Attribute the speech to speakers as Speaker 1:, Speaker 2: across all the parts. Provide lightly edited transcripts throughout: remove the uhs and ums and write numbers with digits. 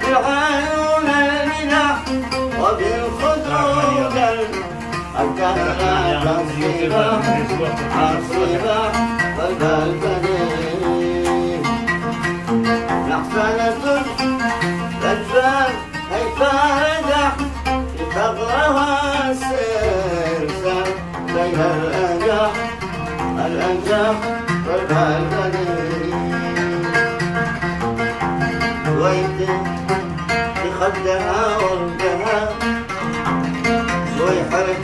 Speaker 1: بالعيون المنح وبالخدود الكهرباء تصيبة عصيبة فالبلدين محسنة الأجفال هي فاردة في ثغرها السلسال بين الأنجاح فالبلدين ويت بخدها وردها ويحرك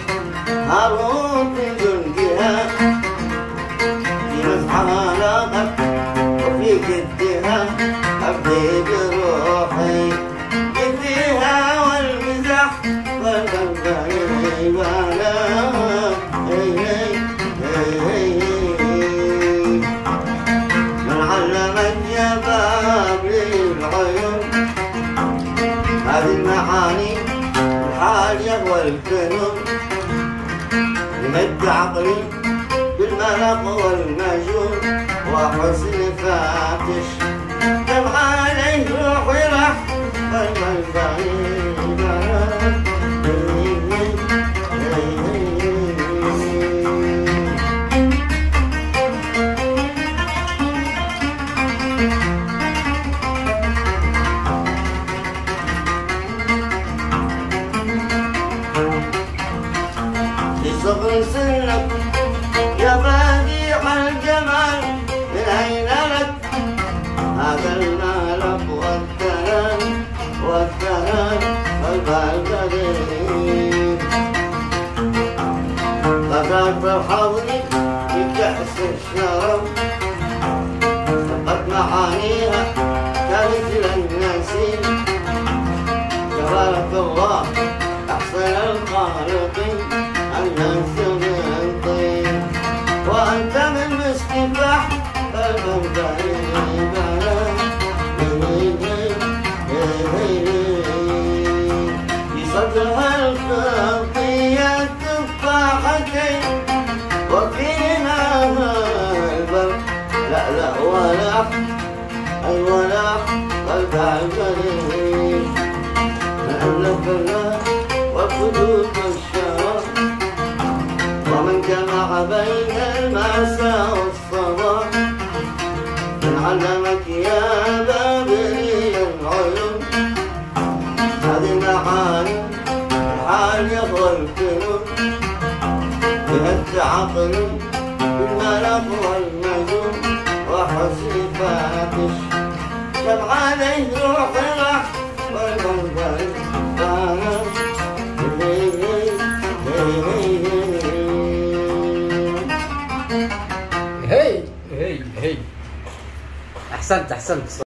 Speaker 1: هاروت من جندها في مسحها لاقت وفي جدها أبدي بروحي جدها والمزح والغنغني وانا من علمك يا بابلي العيون هذه المعاني الحالية والفنون لمد عقلي بالملق والمجون وحسن فاتش دمع عليه روحي راح صبر سنك يا بديع الجمال من أين لك هذا الملك والثنان والبلدين غدرت الحضر بكأس الشرف سقط معانيها كمثل النسيم تبارك الله أحسن الخالقين الناس من طين وأنت من مستفاح البلدين في صدرها الخطية تفاحتين وفيها البر لا ولاح الولاح والبلدين لأنك الله والخدود والشرف ومن جمع بين المساء والصباح من علمك يا بابلي العيون هذه المعاني العالية والفنون بها التعقل بالملق والمجون وحسن فاتش شمع عليه روحي راح والمنبر
Speaker 2: هي احسنت